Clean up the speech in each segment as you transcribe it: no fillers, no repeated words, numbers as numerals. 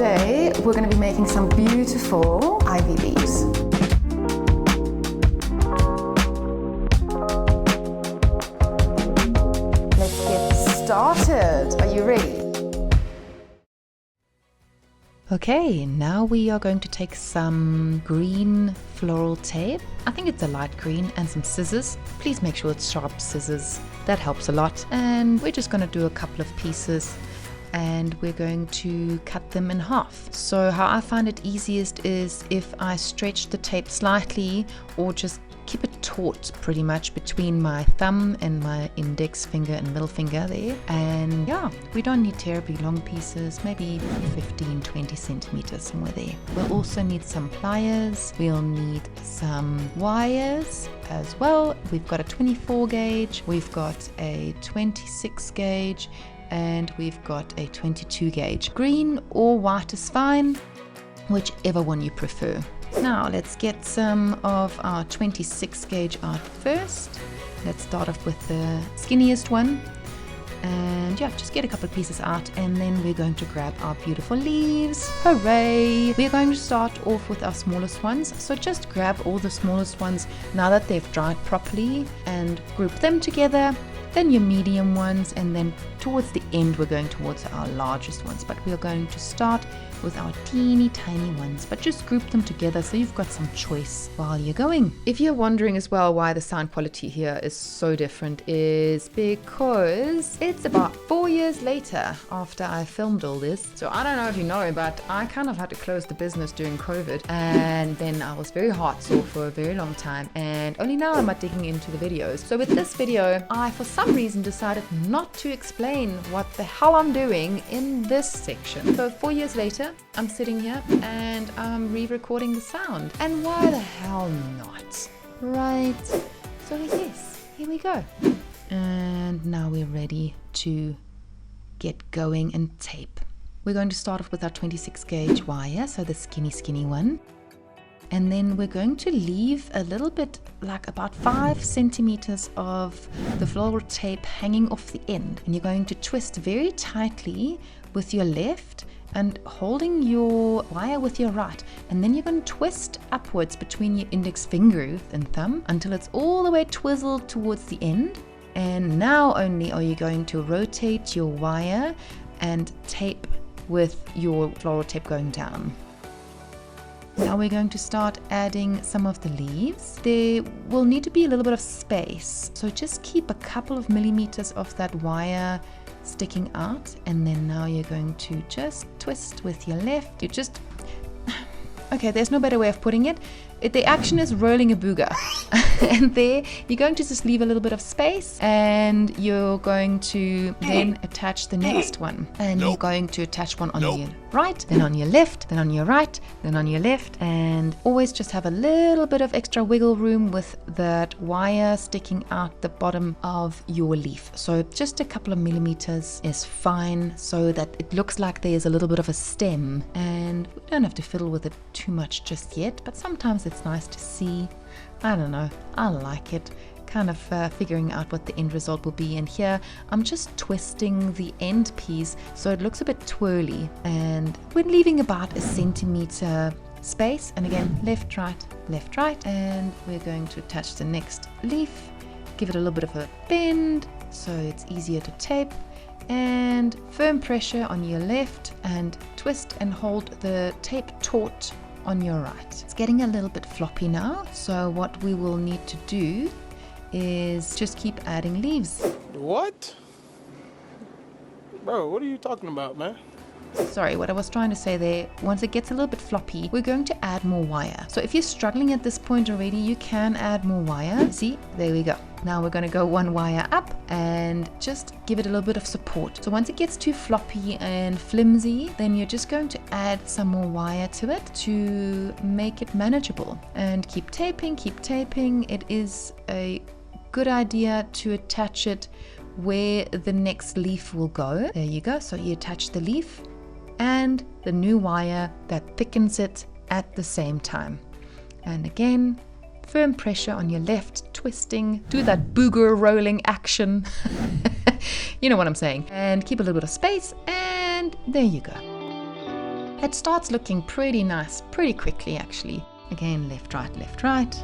today we're going to be making some beautiful ivy leaves. Let's get started. Are you ready? Okay, now we are going to take some green floral tape. I think it's a light green, and some scissors. Please make sure it's sharp scissors. That helps a lot. And we're just going to do a couple of pieces and we're going to cut them in half. So how I find it easiest is if I stretch the tape slightly or just keep it taut pretty much between my thumb and my index finger and middle finger there. And yeah, we don't need terribly long pieces, maybe 15-20 centimeters, somewhere there. We'll also need some pliers. We'll need some wires as well. We've got a 24 gauge, we've got a 26 gauge, and we've got a 22 gauge. Green or white is fine, whichever one you prefer. Now let's get some of our 26 gauge out first. Let's start off with the skinniest one. And yeah, just get a couple of pieces out, and then we're going to grab our beautiful leaves. Hooray! We're going to start off with our smallest ones. So just grab all the smallest ones now that they've dried properly and group them together. Then your medium ones, and then towards the end we're going towards our largest ones, but we're going to start with our teeny tiny ones, but just group them together so you've got some choice while you're going. If you're wondering as well why the sound quality here is so different, is because it's about 4 years later after I filmed all this. So I don't know if you know, but I kind of had to close the business during COVID, and then I was very heart sore for a very long time, and only now am I digging into the videos. So with this video, I for some reason decided not to explain what the hell I'm doing in this section. So 4 years later, I'm sitting here and I'm re-recording the sound. And why the hell not? Right? So yes, here we go. And now we're ready to get going and tape. We're going to start off with our 26 gauge wire, so the skinny one. And then we're going to leave a little bit, like about 5 centimeters of the floral tape hanging off the end. And you're going to twist very tightly with your left and holding your wire with your right. And then you're going to twist upwards between your index finger and thumb until it's all the way twizzled towards the end. And now only are you going to rotate your wire and tape with your floral tape going down. Now we're going to start adding some of the leaves. There will need to be a little bit of space, so just keep a couple of millimeters of that wire sticking out, and then now you're going to just twist with your left. You just, okay, there's no better way of putting it. The action is rolling a booger. And there you're going to just leave a little bit of space, and you're going to then attach the next one, and you're going to attach one on your right, then on your left, then on your right, then on your left, and always just have a little bit of extra wiggle room with that wire sticking out the bottom of your leaf. So just a couple of millimeters is fine, so that it looks like there's a little bit of a stem, and we don't have to fiddle with it too much just yet, but sometimes it's nice to see. I don't know, I like it, kind of figuring out what the end result will be. And here I'm just twisting the end piece so it looks a bit twirly, and we're leaving about a centimeter space, and again left right, and we're going to attach the next leaf, give it a little bit of a bend so it's easier to tape, and firm pressure on your left, and twist and hold the tape taut on your right. It's getting a little bit floppy now, so what we will need to do is just keep adding leaves. What? Bro, what are you talking about, man? Sorry, what I was trying to say there, once it gets a little bit floppy, we're going to add more wire. So if you're struggling at this point already, you can add more wire. See, there we go. Now we're going to go one wire up and just give it a little bit of support. So once it gets too floppy and flimsy, then you're just going to add some more wire to it to make it manageable. And keep taping, keep taping. It is a good idea to attach it where the next leaf will go. There you go. So you attach the leaf and the new wire that thickens it at the same time. And again, firm pressure on your left, twisting, do that booger rolling action. You know what I'm saying. And keep a little bit of space, and there you go. It starts looking pretty nice, pretty quickly actually. Again, left, right, left, right.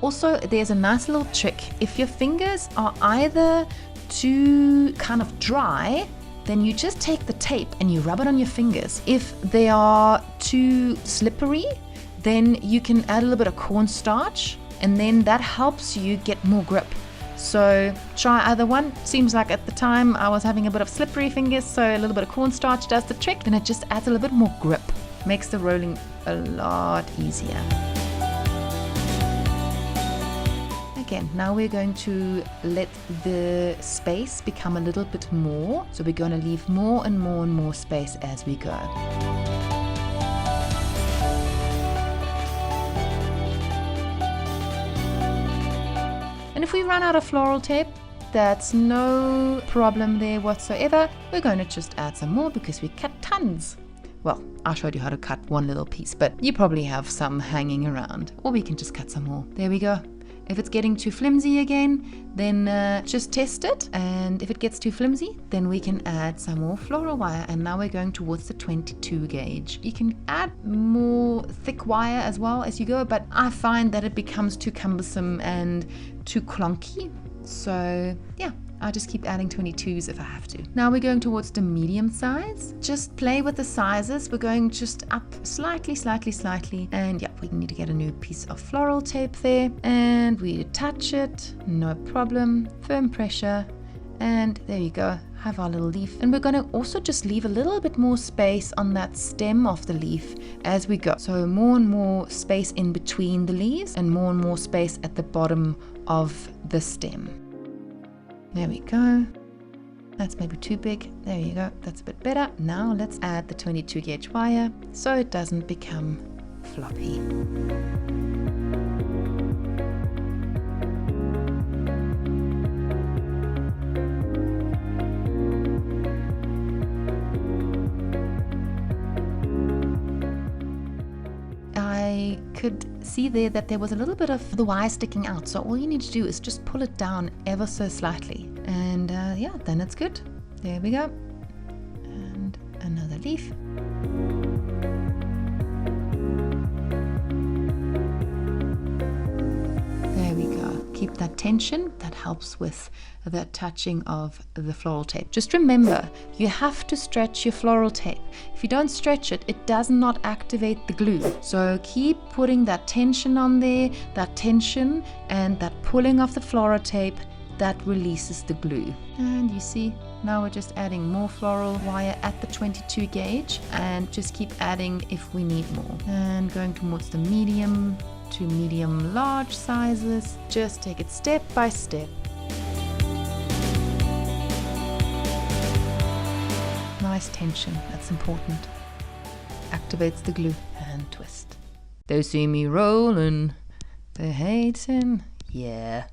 Also, there's a nice little trick. If your fingers are either too kind of dry, then you just take the tape and you rub it on your fingers. If they are too slippery, then you can add a little bit of cornstarch, and then that helps you get more grip. So try either one. Seems like at the time I was having a bit of slippery fingers, so a little bit of cornstarch does the trick, and it just adds a little bit more grip. Makes the rolling a lot easier. Again, now we're going to let the space become a little bit more. So we're going to leave more and more and more space as we go. And if we run out of floral tape, that's no problem there whatsoever. We're going to just add some more because we cut tons. Well, I showed you how to cut one little piece, but you probably have some hanging around. Or we can just cut some more. There we go. If it's getting too flimsy again, then just test it. And if it gets too flimsy, then we can add some more floral wire. And now we're going towards the 22 gauge. You can add more thick wire as well as you go, but I find that it becomes too cumbersome and too clunky. So yeah, I just keep adding 22s if I have to. Now we're going towards the medium size. Just play with the sizes. We're going just up slightly, slightly, slightly. And yeah, we need to get a new piece of floral tape there. And we attach it, no problem. Firm pressure. And there you go, have our little leaf. And we're going to also just leave a little bit more space on that stem of the leaf as we go. So more and more space in between the leaves and more space at the bottom of the stem. There we go. That's maybe too big. There you go. That's a bit better. Now let's add the 22 gauge wire so it doesn't become floppy. I could see there that there was a little bit of the wire sticking out, so all you need to do is just pull it down ever so slightly, and yeah, then it's good. There we go. And another leaf. There we go. Keep that tension. That helps with the touching of the floral tape. Just remember, you have to stretch your floral tape. If you don't stretch it, it does not activate the glue. So keep putting that tension on there, that tension and that pulling of the floral tape, that releases the glue. And you see, now we're just adding more floral wire at the 22 gauge and just keep adding if we need more. And going towards the medium to medium large sizes. Just take it step by step. Nice tension, that's important. Activates the glue. And twist. They see me rolling, they're hating. Yeah.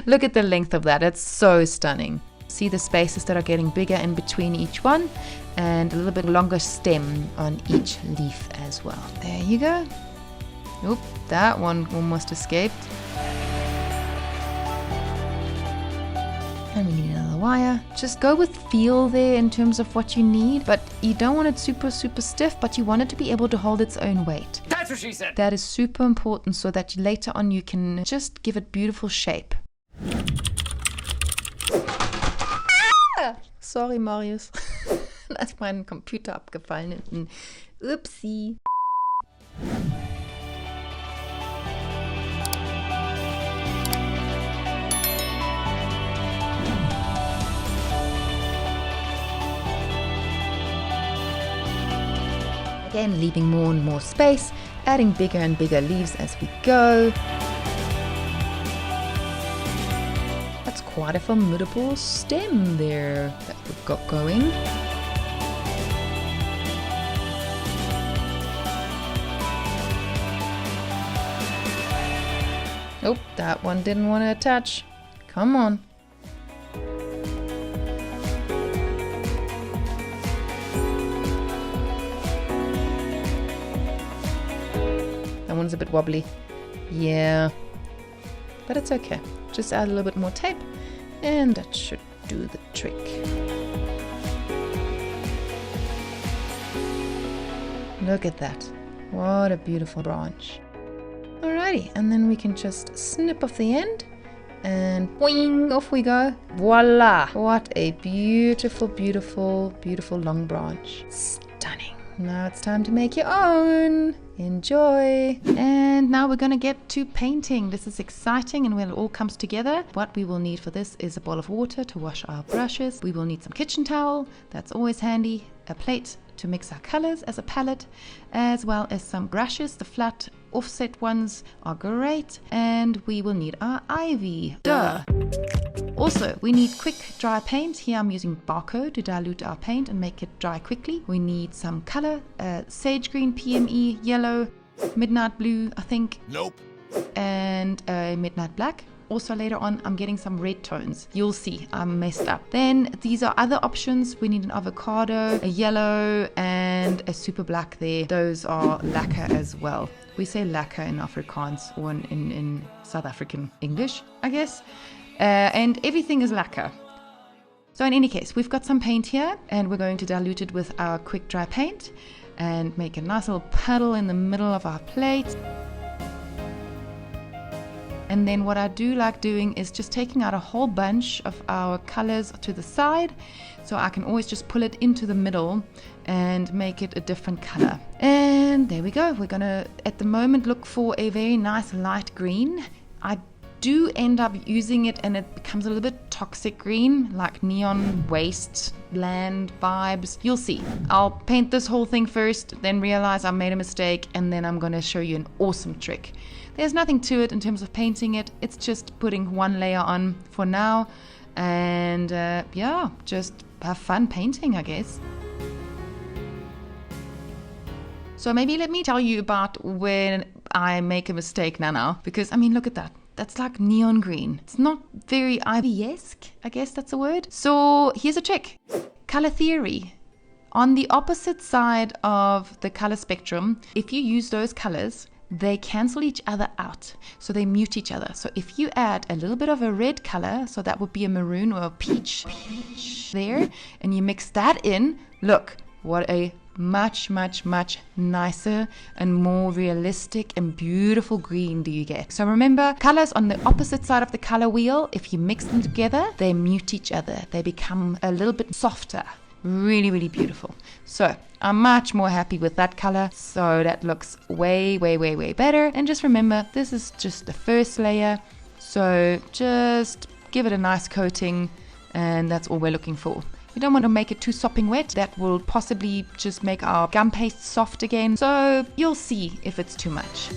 Look at the length of that, it's so stunning. See the spaces that are getting bigger in between each one, and a little bit longer stem on each leaf as well. There you go. Oop, that one almost escaped. And we need another wire. Just go with feel there in terms of what you need, but you don't want it super stiff, but you want it to be able to hold its own weight. That's what she said. That is super important so that later on you can just give it beautiful shape. Ah! Sorry, Marius. Da ist mein Computer abgefallen hinten. Upsi. Again, leaving more and more space, adding bigger and bigger leaves as we go. That's quite a formidable stem there that we've got going. Oh, that one didn't want to attach. Come on. That one's a bit wobbly. Yeah. but it's okay. Just add a little bit more tape and that should do the trick. Look at that. What a beautiful branch. Alrighty, and then we can just snip off the end and boing, off we go. Voila! What a beautiful, beautiful, beautiful long branch. Stunning. Now it's time to make your own. Enjoy. And now we're gonna get to painting. This is exciting, and when it all comes together, what we will need for this is a bowl of water to wash our brushes. We will need some kitchen towel, that's always handy, a plate to mix our colors as a palette, as well as some brushes. The flat offset ones are great, and we will need our ivy. Duh! Also, we need quick dry paint. Here I'm using Barco to dilute our paint and make it dry quickly. We need some color, sage green, PME, yellow, midnight blue, I think. Nope. And midnight black. Also later on I'm getting some red tones. You'll see I'm messed up. Then these are other options. We need an avocado, a yellow, and a super black there. Those are lacquer as well. We say lacquer in Afrikaans, or in South African English, I guess. And everything is lacquer. So in any case, we've got some paint here, and we're going to dilute it with our quick dry paint and make a nice little puddle in the middle of our plate. And then what I do like doing is just taking out a whole bunch of our colors to the side, so I can always just pull it into the middle and make it a different color. And there we go. We're gonna at the moment look for a very nice light green. I do end up using it and it becomes a little bit toxic green, like neon wasteland vibes. You'll see. I'll paint this whole thing first, then realize I made a mistake, and then I'm going to show you an awesome trick. There's nothing to it in terms of painting it. It's just putting one layer on for now, and yeah, just have fun painting, I guess. So maybe let me tell you about when I make a mistake now, because I mean, look at that. That's like neon green. It's not very ivy-esque, I guess that's a word. So here's a trick. Color theory. On the opposite side of the color spectrum, if you use those colors, they cancel each other out. So they mute each other. So if you add a little bit of a red color, so that would be a maroon or a peach there, and you mix that in, look, what a much, much, much nicer and more realistic and beautiful green do you get. So remember, colors on the opposite side of the color wheel, if you mix them together, they mute each other. They become a little bit softer. Really, really beautiful. So I'm much more happy with that color. So that looks way, way, way, way better. And just remember, this is just the first layer. So just give it a nice coating, and that's all we're looking for. We don't want to make it too sopping wet. That will possibly just make our gum paste soft again. So you'll see if it's too much.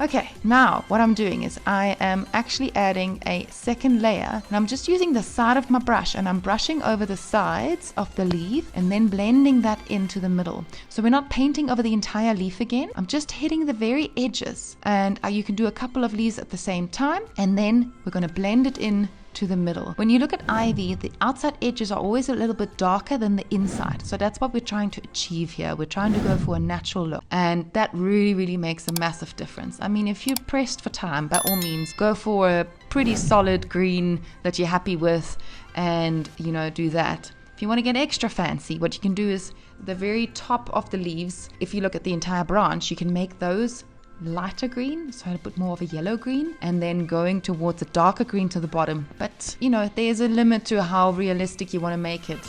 Okay, now what I'm doing is I am actually adding a second layer, and I'm just using the side of my brush, and I'm brushing over the sides of the leaf and then blending that into the middle. So we're not painting over the entire leaf again. I'm just hitting the very edges, and you can do a couple of leaves at the same time, and then we're going to blend it in to the middle. When you look at ivy, the outside edges are always a little bit darker than the inside. So that's what we're trying to achieve here. We're trying to go for a natural look, and that really, really makes a massive difference. I mean, if you're pressed for time, by all means, go for a pretty solid green that you're happy with, and you know, do that. If you want to get extra fancy, what you can do is the very top of the leaves, if you look at the entire branch, you can make those lighter green, so a bit more of a yellow green, and then going towards a darker green to the bottom. But you know, there's a limit to how realistic you want to make it.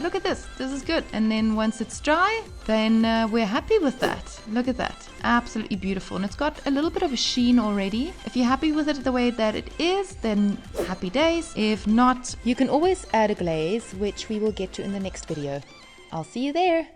Look at this is good. And then once it's dry, then we're happy with that. Look at that, absolutely beautiful. And it's got a little bit of a sheen already. If you're happy with it the way that it is, then happy days. If not, you can always add a glaze, which we will get to in the next video. I'll see you there.